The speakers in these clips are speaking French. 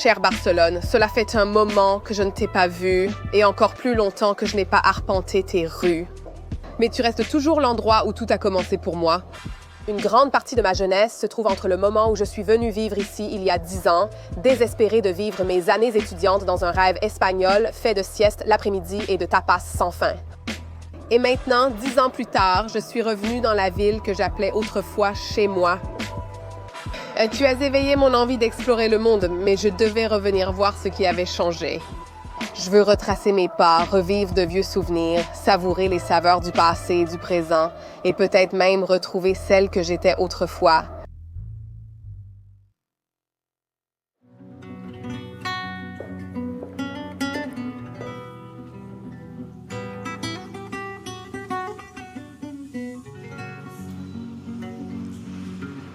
Chère Barcelone, cela fait un moment que je ne t'ai pas vue et encore plus longtemps que je n'ai pas arpenté tes rues. Mais tu restes toujours l'endroit où tout a commencé pour moi. Une grande partie de ma jeunesse se trouve entre le moment où je suis venue vivre ici il y a 10 ans, désespérée de vivre mes années étudiantes dans un rêve espagnol fait de siestes l'après-midi et de tapas sans fin. Et maintenant, 10 ans plus tard, je suis revenue dans la ville que j'appelais autrefois chez moi. Tu as éveillé mon envie d'explorer le monde, mais je devais revenir voir ce qui avait changé. Je veux retracer mes pas, revivre de vieux souvenirs, savourer les saveurs du passé et du présent, et peut-être même retrouver celle que j'étais autrefois.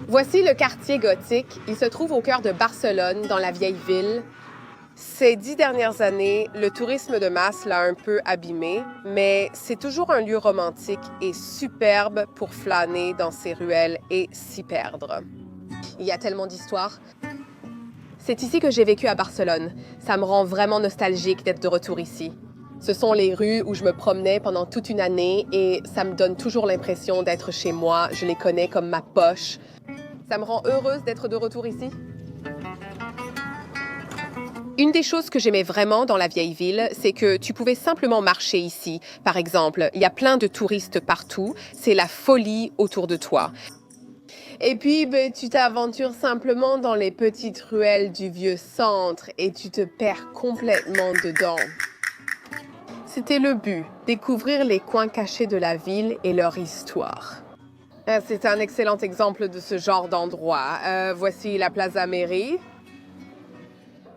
Voici le quartier gothique. Il se trouve au cœur de Barcelone, dans la vieille ville. Ces 10 dernières années, le tourisme de masse l'a un peu abîmé, mais c'est toujours un lieu romantique et superbe pour flâner dans ses ruelles et s'y perdre. Il y a tellement d'histoires. C'est ici que j'ai vécu à Barcelone. Ça me rend vraiment nostalgique d'être de retour ici. Ce sont les rues où je me promenais pendant toute une année et ça me donne toujours l'impression d'être chez moi. Je les connais comme ma poche. Ça me rend heureuse d'être de retour ici. Une des choses que j'aimais vraiment dans la vieille ville, c'est que tu pouvais simplement marcher ici. Par exemple, il y a plein de touristes partout. C'est la folie autour de toi. Et puis, tu t'aventures simplement dans les petites ruelles du vieux centre et tu te perds complètement dedans. C'était le but, découvrir les coins cachés de la ville et leur histoire. C'est un excellent exemple de ce genre d'endroit. Voici la Plaza Mairie.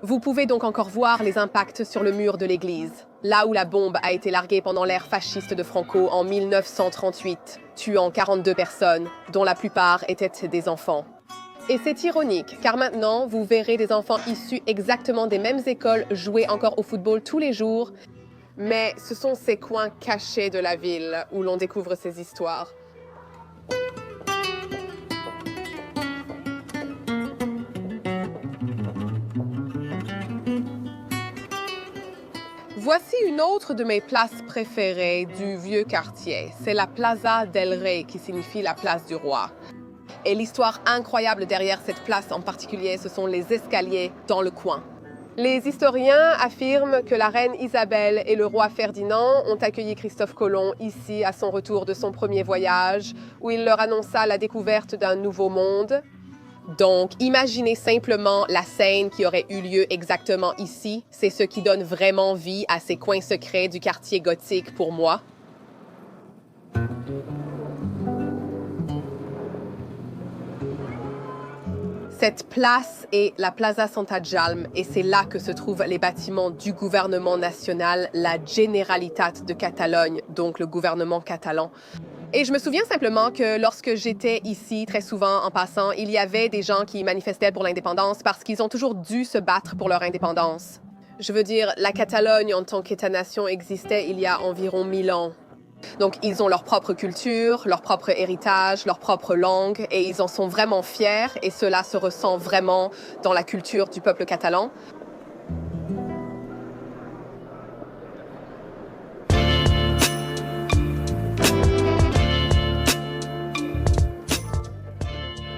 Vous pouvez donc encore voir les impacts sur le mur de l'église, là où la bombe a été larguée pendant l'ère fasciste de Franco en 1938, tuant 42 personnes, dont la plupart étaient des enfants. Et c'est ironique, car maintenant, vous verrez des enfants issus exactement des mêmes écoles jouer encore au football tous les jours, mais ce sont ces coins cachés de la ville où l'on découvre ces histoires. Voici une autre de mes places préférées du vieux quartier. C'est la Plaza del Rey, qui signifie la place du roi. Et l'histoire incroyable derrière cette place en particulier, ce sont les escaliers dans le coin. Les historiens affirment que la reine Isabelle et le roi Ferdinand ont accueilli Christophe Colomb ici à son retour de son premier voyage, où il leur annonça la découverte d'un nouveau monde. Donc, imaginez simplement la scène qui aurait eu lieu exactement ici. C'est ce qui donne vraiment vie à ces coins secrets du quartier gothique pour moi. Cette place est la Plaza Santa Jalm et c'est là que se trouvent les bâtiments du gouvernement national, la Generalitat de Catalogne, donc le gouvernement catalan. Et je me souviens simplement que lorsque j'étais ici, très souvent en passant, il y avait des gens qui manifestaient pour l'indépendance parce qu'ils ont toujours dû se battre pour leur indépendance. Je veux dire, la Catalogne en tant qu'État-nation existait il y a environ 1000 ans. Donc, ils ont leur propre culture, leur propre héritage, leur propre langue, et ils en sont vraiment fiers, et cela se ressent vraiment dans la culture du peuple catalan.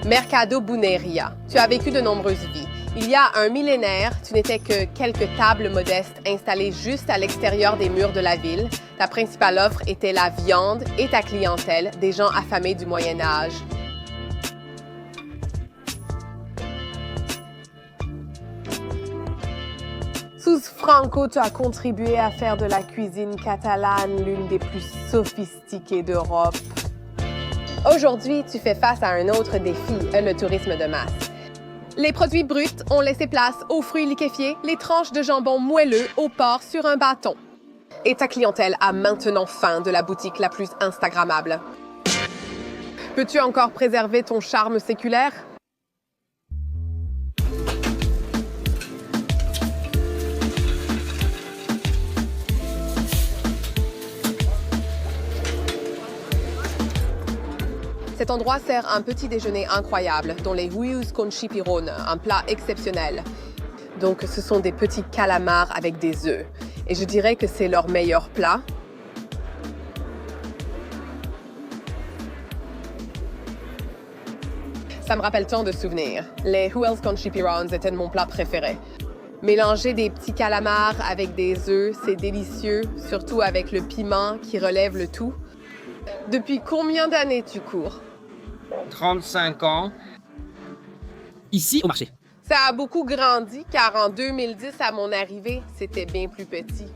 Mercado Buneria. Tu as vécu de nombreuses vies. Il y a un millénaire, tu n'étais que quelques tables modestes installées juste à l'extérieur des murs de la ville. Ta principale offre était la viande et ta clientèle, des gens affamés du Moyen Âge. Sous Franco, tu as contribué à faire de la cuisine catalane l'une des plus sophistiquées d'Europe. Aujourd'hui, tu fais face à un autre défi, le tourisme de masse. Les produits bruts ont laissé place aux fruits liquéfiés, les tranches de jambon moelleux au porc sur un bâton. Et ta clientèle a maintenant faim de la boutique la plus instagrammable. Peux-tu encore préserver ton charme séculaire? Cet endroit sert un petit déjeuner incroyable, dont les huevos con chipirón, un plat exceptionnel. Donc, ce sont des petits calamars avec des œufs. Et je dirais que c'est leur meilleur plat. Ça me rappelle tant de souvenirs. Les Who Else Country Prawns étaient mon plat préféré. Mélanger des petits calamars avec des œufs, c'est délicieux, surtout avec le piment qui relève le tout. Depuis combien d'années tu cours? 35 ans. Ici, au marché. Ça a beaucoup grandi car en 2010, à mon arrivée, c'était bien plus petit.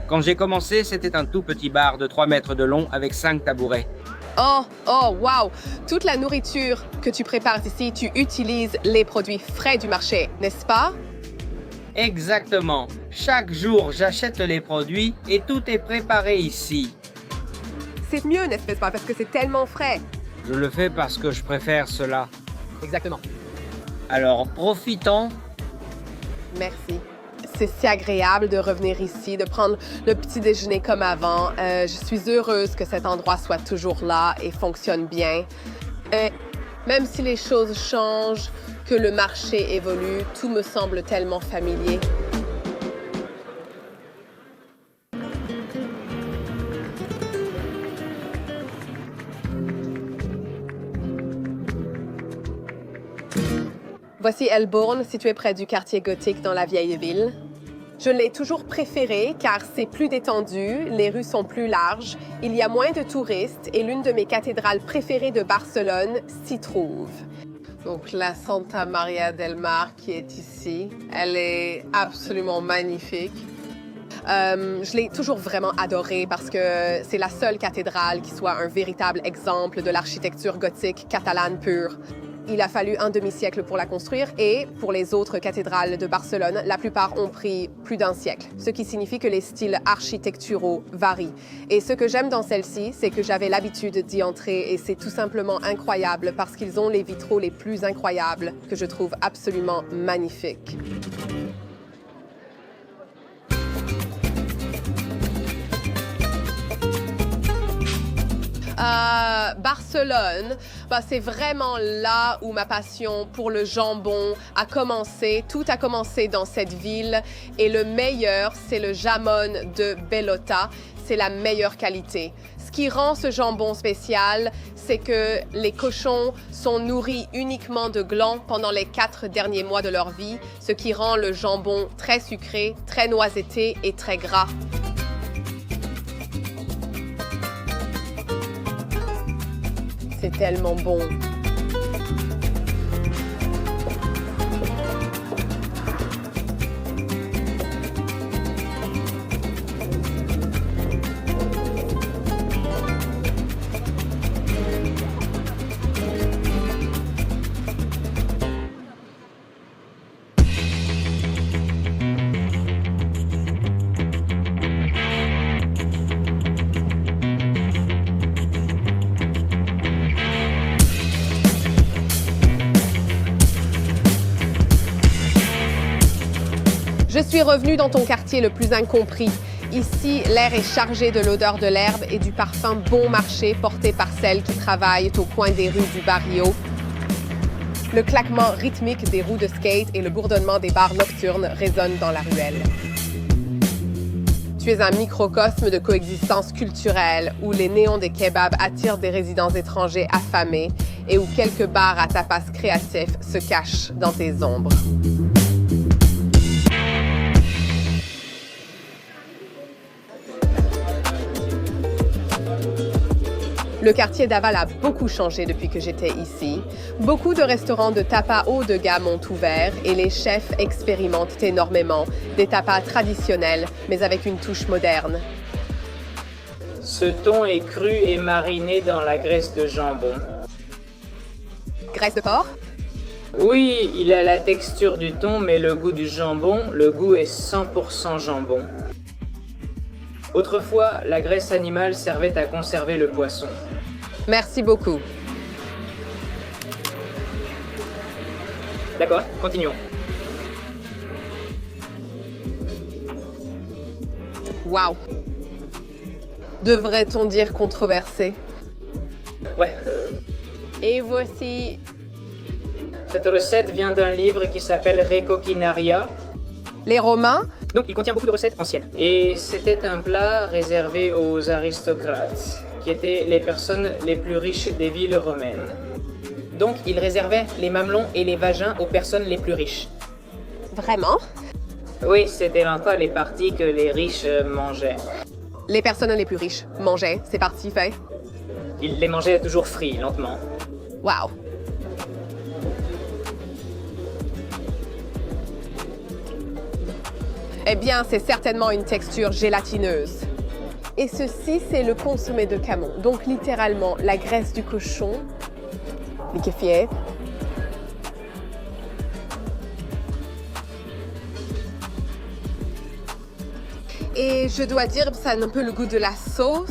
Quand j'ai commencé, c'était un tout petit bar de 3 mètres de long avec 5 tabourets. Oh, wow! Toute la nourriture que tu prépares ici, tu utilises les produits frais du marché, n'est-ce pas? Exactement. Chaque jour, j'achète les produits et tout est préparé ici. C'est mieux, n'est-ce pas? Parce que c'est tellement frais. Je le fais parce que je préfère cela. Exactement. Alors, profitons. Merci. C'est si agréable de revenir ici, de prendre le petit déjeuner comme avant. Je suis heureuse que cet endroit soit toujours là et fonctionne bien. Même si les choses changent, que le marché évolue, tout me semble tellement familier. Voici Elbourne, situé près du quartier gothique dans la vieille ville. Je l'ai toujours préféré car c'est plus détendu, les rues sont plus larges, il y a moins de touristes et l'une de mes cathédrales préférées de Barcelone s'y trouve. Donc la Santa Maria del Mar qui est ici, elle est absolument magnifique. Je l'ai toujours vraiment adorée parce que c'est la seule cathédrale qui soit un véritable exemple de l'architecture gothique catalane pure. Il a fallu un demi-siècle pour la construire et pour les autres cathédrales de Barcelone, la plupart ont pris plus d'un siècle, ce qui signifie que les styles architecturaux varient. Et ce que j'aime dans celle-ci, c'est que j'avais l'habitude d'y entrer et c'est tout simplement incroyable parce qu'ils ont les vitraux les plus incroyables que je trouve absolument magnifiques. Barcelone, c'est vraiment là où ma passion pour le jambon a commencé. Tout a commencé dans cette ville et le meilleur, c'est le jamón de Bellota. C'est la meilleure qualité. Ce qui rend ce jambon spécial, c'est que les cochons sont nourris uniquement de glands pendant les 4 derniers mois de leur vie, ce qui rend le jambon très sucré, très noisetté et très gras. C'est tellement bon. Je suis revenue dans ton quartier le plus incompris. Ici, l'air est chargé de l'odeur de l'herbe et du parfum bon marché porté par celles qui travaillent au coin des rues du barrio. Le claquement rythmique des roues de skate et le bourdonnement des bars nocturnes résonnent dans la ruelle. Tu es un microcosme de coexistence culturelle où les néons des kebabs attirent des résidents étrangers affamés et où quelques bars à tapas créatifs se cachent dans tes ombres. Le quartier d'Aval a beaucoup changé depuis que j'étais ici. Beaucoup de restaurants de tapas haut de gamme ont ouvert et les chefs expérimentent énormément des tapas traditionnels, mais avec une touche moderne. Ce thon est cru et mariné dans la graisse de jambon. Graisse de porc? Oui, il a la texture du thon, mais le goût du jambon, le goût est 100% jambon. Autrefois, la graisse animale servait à conserver le poisson. Merci beaucoup. D'accord, continuons. Wow! Devrait-on dire controversé? Ouais. Et voici... Cette recette vient d'un livre qui s'appelle Recoquinaria. Les Romains? Donc il contient beaucoup de recettes anciennes. Et c'était un plat réservé aux aristocrates, qui étaient les personnes les plus riches des villes romaines. Donc il réservait les mamelons et les vagins aux personnes les plus riches. Vraiment? Oui, c'était longtemps les parties que les riches mangeaient. Les personnes les plus riches mangeaient, c'est parti, fait. Ils les mangeaient toujours frits, lentement. Wow. Eh bien, c'est certainement une texture gélatineuse. Et ceci, c'est le consommé de camon. Donc, littéralement, la graisse du cochon liquéfiée. Et je dois dire, ça a un peu le goût de la sauce.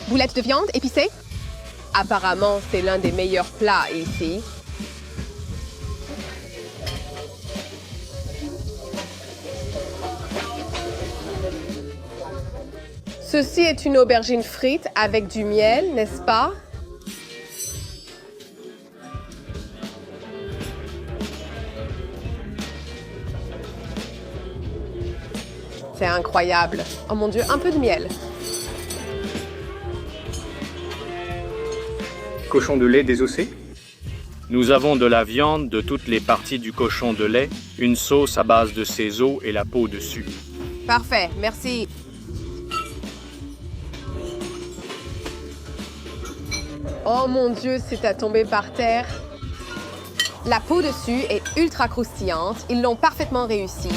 Boulettes de viande épicée? Apparemment, c'est l'un des meilleurs plats ici. Ceci est une aubergine frite avec du miel, n'est-ce pas? C'est incroyable. Oh mon Dieu, un peu de miel. Cochon de lait désossé? Nous avons de la viande de toutes les parties du cochon de lait, une sauce à base de ses os et la peau dessus. Parfait, merci. Oh mon Dieu, c'est à tomber par terre. La peau dessus est ultra croustillante. Ils l'ont parfaitement réussi.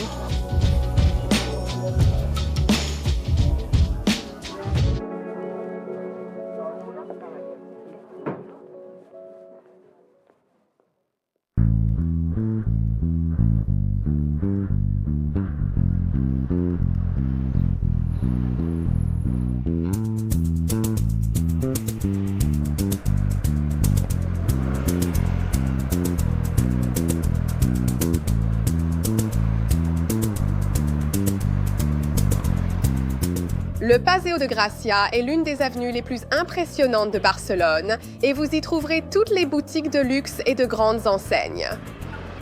Le Paseo de Gracia est l'une des avenues les plus impressionnantes de Barcelone et vous y trouverez toutes les boutiques de luxe et de grandes enseignes.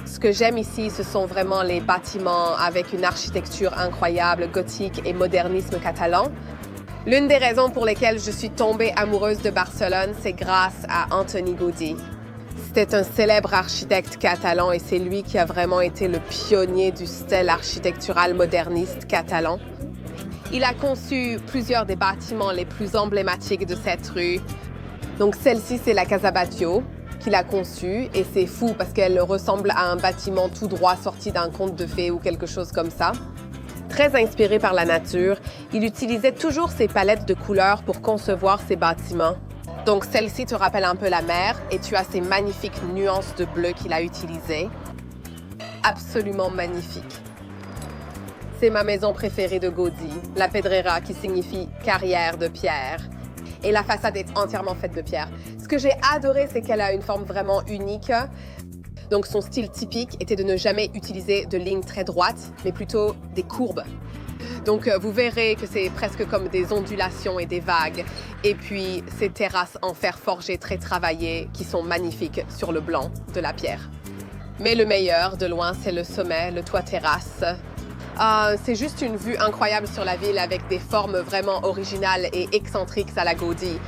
Ce que j'aime ici, ce sont vraiment les bâtiments avec une architecture incroyable, gothique et modernisme catalan. L'une des raisons pour lesquelles je suis tombée amoureuse de Barcelone, c'est grâce à Antoni Gaudí. C'était un célèbre architecte catalan et c'est lui qui a vraiment été le pionnier du style architectural moderniste catalan. Il a conçu plusieurs des bâtiments les plus emblématiques de cette rue. Donc celle-ci, c'est la Casa Batlló qu'il a conçue et c'est fou parce qu'elle ressemble à un bâtiment tout droit sorti d'un conte de fées ou quelque chose comme ça. Très inspiré par la nature, il utilisait toujours ses palettes de couleurs pour concevoir ses bâtiments. Donc celle-ci te rappelle un peu la mer et tu as ces magnifiques nuances de bleu qu'il a utilisées. Absolument magnifique. C'est ma maison préférée de Gaudí, la Pedrera, qui signifie carrière de pierre. Et la façade est entièrement faite de pierre. Ce que j'ai adoré, c'est qu'elle a une forme vraiment unique. Donc son style typique était de ne jamais utiliser de lignes très droites, mais plutôt des courbes. Donc vous verrez que c'est presque comme des ondulations et des vagues. Et puis ces terrasses en fer forgé très travaillées qui sont magnifiques sur le blanc de la pierre. Mais le meilleur, de loin, c'est le sommet, le toit terrasse. C'est juste une vue incroyable sur la ville avec des formes vraiment originales et excentriques à la Gaudí.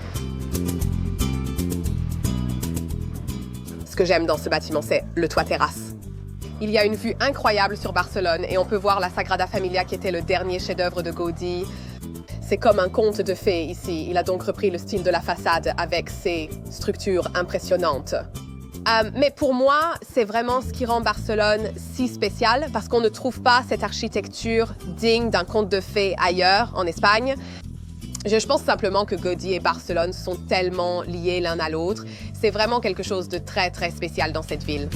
Ce que j'aime dans ce bâtiment, c'est le toit terrasse. Il y a une vue incroyable sur Barcelone et on peut voir la Sagrada Familia qui était le dernier chef-d'œuvre de Gaudí. C'est comme un conte de fées ici. Il a donc repris le style de la façade avec ses structures impressionnantes. Mais pour moi, c'est vraiment ce qui rend Barcelone si spécial parce qu'on ne trouve pas cette architecture digne d'un conte de fées ailleurs, en Espagne. Je pense simplement que Gaudí et Barcelone sont tellement liés l'un à l'autre. C'est vraiment quelque chose de très, très spécial dans cette ville.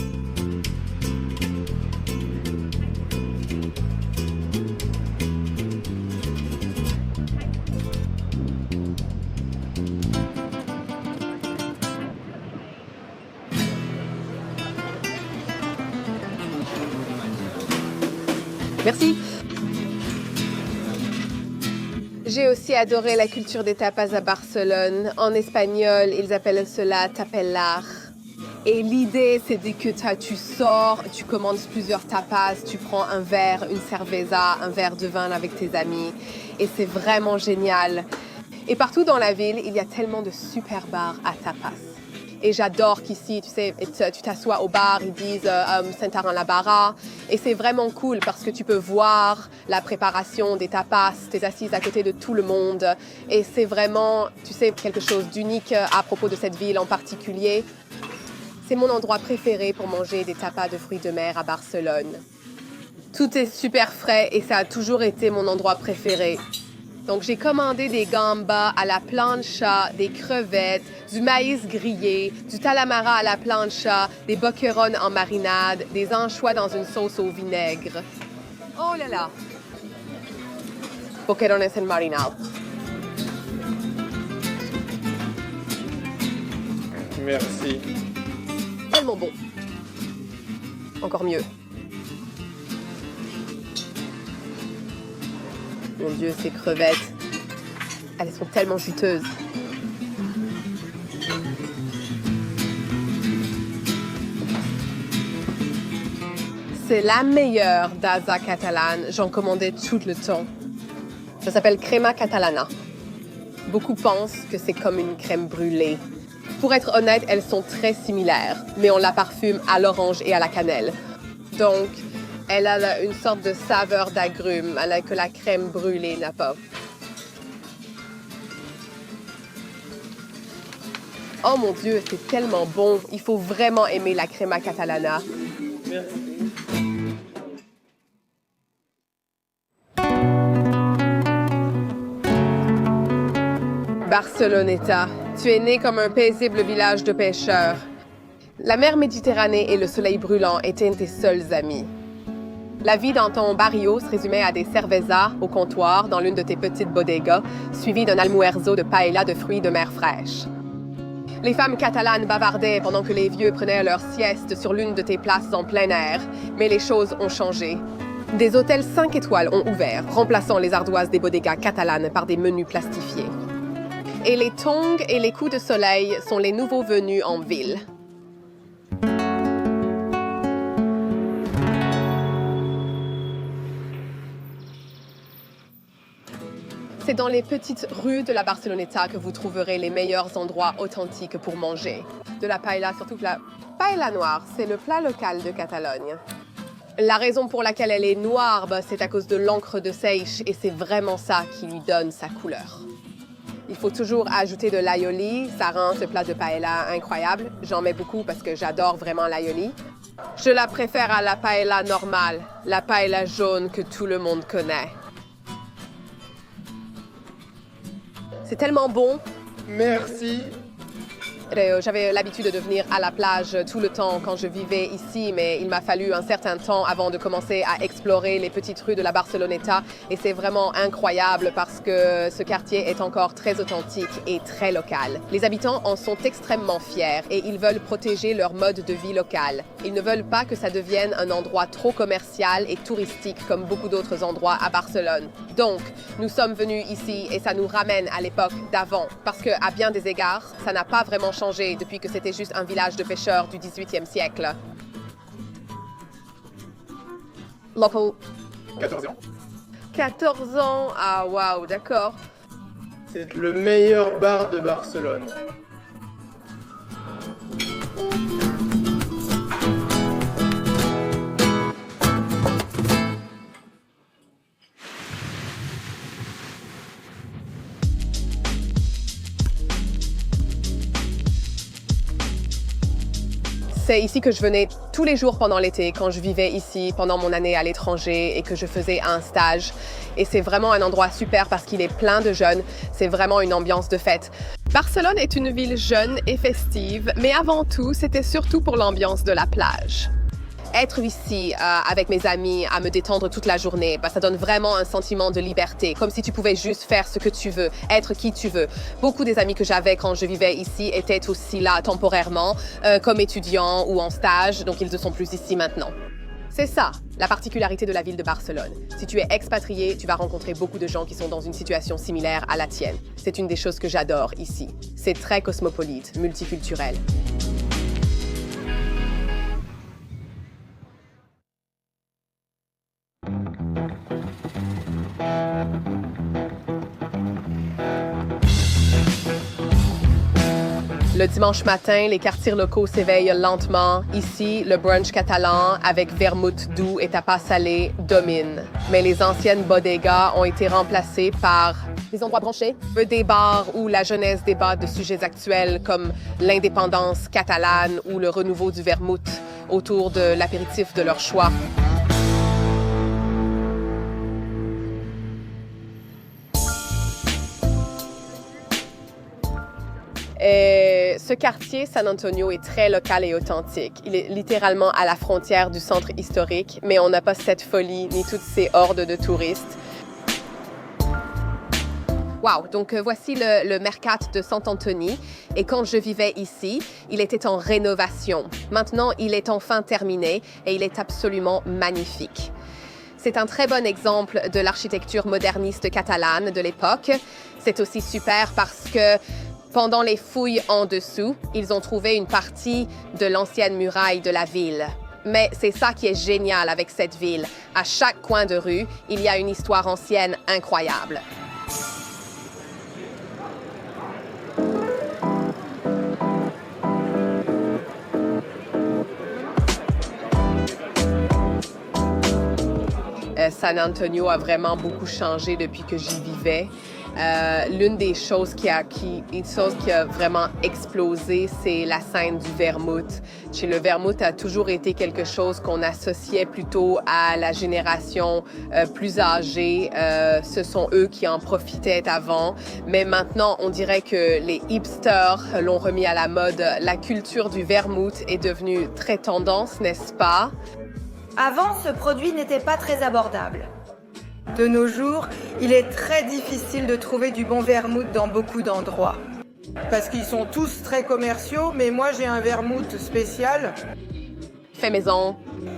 Merci. J'ai aussi adoré la culture des tapas à Barcelone. En espagnol, ils appellent cela tapellar. Et l'idée, c'est que tu sors, tu commandes plusieurs tapas, tu prends un verre, une cerveza, un verre de vin avec tes amis. Et c'est vraiment génial. Et partout dans la ville, il y a tellement de super bars à tapas. Et j'adore qu'ici, tu sais, tu t'assois au bar, ils disent Sentar en la barra. Et c'est vraiment cool parce que tu peux voir la préparation des tapas, tu es assise à côté de tout le monde. Et c'est vraiment, tu sais, quelque chose d'unique à propos de cette ville en particulier. C'est mon endroit préféré pour manger des tapas de fruits de mer à Barcelone. Tout est super frais et ça a toujours été mon endroit préféré. Donc j'ai commandé des gambas à la plancha, des crevettes, du maïs grillé, du talamara à la plancha, des boquerones en marinade, des anchois dans une sauce au vinaigre. Oh là là! Boquerones en marinade. Merci. Tellement bon. Encore mieux. Mon Dieu, ces crevettes. Elles sont tellement juteuses. C'est la meilleure d'Asa catalane. J'en commandais tout le temps. Ça s'appelle crema catalana. Beaucoup pensent que c'est comme une crème brûlée. Pour être honnête, elles sont très similaires, mais on la parfume à l'orange et à la cannelle. Donc, elle a une sorte de saveur d'agrumes que la crème brûlée n'a pas. Oh mon Dieu, c'est tellement bon. Il faut vraiment aimer la crema catalana. Merci. Barceloneta, tu es né comme un paisible village de pêcheurs. La mer Méditerranée et le soleil brûlant étaient tes seuls amis. La vie dans ton barrio se résumait à des cervezas au comptoir dans l'une de tes petites bodegas, suivies d'un almuerzo de paella de fruits de mer fraîches. Les femmes catalanes bavardaient pendant que les vieux prenaient leur sieste sur l'une de tes places en plein air, mais les choses ont changé. Des hôtels 5 étoiles ont ouvert, remplaçant les ardoises des bodegas catalanes par des menus plastifiés. Et les tongs et les coups de soleil sont les nouveaux venus en ville. C'est dans les petites rues de la Barceloneta que vous trouverez les meilleurs endroits authentiques pour manger. De la paella, surtout la paella noire, c'est le plat local de Catalogne. La raison pour laquelle elle est noire, c'est à cause de l'encre de seiche et c'est vraiment ça qui lui donne sa couleur. Il faut toujours ajouter de l'aioli, ça rend ce plat de paella incroyable. J'en mets beaucoup parce que j'adore vraiment l'aioli. Je la préfère à la paella normale, la paella jaune que tout le monde connaît. C'est tellement bon. Merci. J'avais l'habitude de venir à la plage tout le temps quand je vivais ici, mais il m'a fallu un certain temps avant de commencer à explorer les petites rues de la Barceloneta. Et c'est vraiment incroyable parce que ce quartier est encore très authentique et très local. Les habitants en sont extrêmement fiers et ils veulent protéger leur mode de vie local. Ils ne veulent pas que ça devienne un endroit trop commercial et touristique comme beaucoup d'autres endroits à Barcelone. Donc, nous sommes venus ici et ça nous ramène à l'époque d'avant parce qu'à bien des égards, ça n'a pas vraiment changé depuis que c'était juste un village de pêcheurs du 18e siècle. Local. 14 ans. 14 ans, ah waouh, d'accord. C'est le meilleur bar de Barcelone. C'est ici que je venais tous les jours pendant l'été, quand je vivais ici pendant mon année à l'étranger et que je faisais un stage. Et c'est vraiment un endroit super parce qu'il est plein de jeunes. C'est vraiment une ambiance de fête. Barcelone est une ville jeune et festive, mais avant tout, c'était surtout pour l'ambiance de la plage. Être ici avec mes amis, à me détendre toute la journée, ça donne vraiment un sentiment de liberté, comme si tu pouvais juste faire ce que tu veux, être qui tu veux. Beaucoup des amis que j'avais quand je vivais ici étaient aussi là temporairement, comme étudiants ou en stage, donc ils ne sont plus ici maintenant. C'est ça, la particularité de la ville de Barcelone. Si tu es expatrié, tu vas rencontrer beaucoup de gens qui sont dans une situation similaire à la tienne. C'est une des choses que j'adore ici. C'est très cosmopolite, multiculturel. Le dimanche matin, les quartiers locaux s'éveillent lentement. Ici, le brunch catalan avec vermouth doux et tapas salés domine. Mais les anciennes bodegas ont été remplacées par des endroits branchés, des bars où la jeunesse débat de sujets actuels comme l'indépendance catalane ou le renouveau du vermouth autour de l'apéritif de leur choix. Et ce quartier, San Antonio, est très local et authentique. Il est littéralement à la frontière du centre historique, mais on n'a pas cette folie ni toutes ces hordes de touristes. Wow, donc voici le Mercat de Sant-Antoni. Et quand je vivais ici, il était en rénovation. Maintenant, il est enfin terminé et il est absolument magnifique. C'est un très bon exemple de l'architecture moderniste catalane de l'époque. C'est aussi super parce que pendant les fouilles en dessous, ils ont trouvé une partie de l'ancienne muraille de la ville. Mais c'est ça qui est génial avec cette ville. À chaque coin de rue, il y a une histoire ancienne incroyable. San Antonio a vraiment beaucoup changé depuis que j'y vivais. L'une des choses qui a vraiment explosé, c'est la scène du vermouth. Le vermouth a toujours été quelque chose qu'on associait plutôt à la génération plus âgée. Ce sont eux qui en profitaient avant. Mais maintenant, on dirait que les hipsters l'ont remis à la mode. La culture du vermouth est devenue très tendance, n'est-ce pas? Avant, ce produit n'était pas très abordable. De nos jours, il est très difficile de trouver du bon vermouth dans beaucoup d'endroits. Parce qu'ils sont tous très commerciaux, mais moi j'ai un vermouth spécial. Fait maison.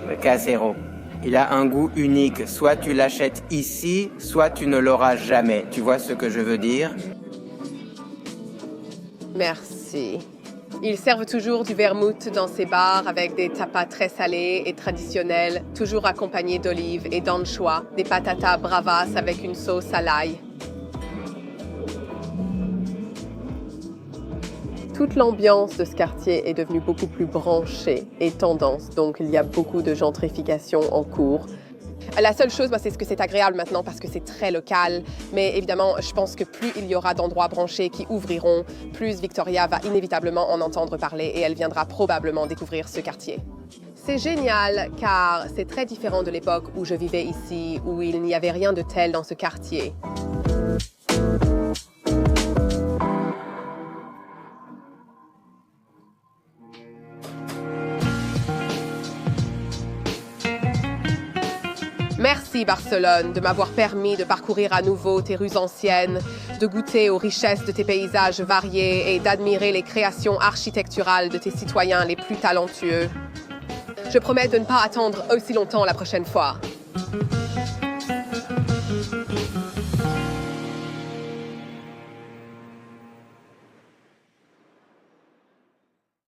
Le Casero. Il a un goût unique. Soit tu l'achètes ici, soit tu ne l'auras jamais. Tu vois ce que je veux dire? Merci. Ils servent toujours du vermouth dans ces bars avec des tapas très salés et traditionnels, toujours accompagnés d'olives et d'anchois, des patatas bravas avec une sauce à l'ail. Toute l'ambiance de ce quartier est devenue beaucoup plus branchée et tendance, donc il y a beaucoup de gentrification en cours. La seule chose, c'est ce que c'est agréable maintenant parce que c'est très local. Mais évidemment, je pense que plus il y aura d'endroits branchés qui ouvriront, plus Victoria va inévitablement en entendre parler et elle viendra probablement découvrir ce quartier. C'est génial car c'est très différent de l'époque où je vivais ici, où il n'y avait rien de tel dans ce quartier. Merci Barcelone de m'avoir permis de parcourir à nouveau tes rues anciennes, de goûter aux richesses de tes paysages variés et d'admirer les créations architecturales de tes citoyens les plus talentueux. Je promets de ne pas attendre aussi longtemps la prochaine fois.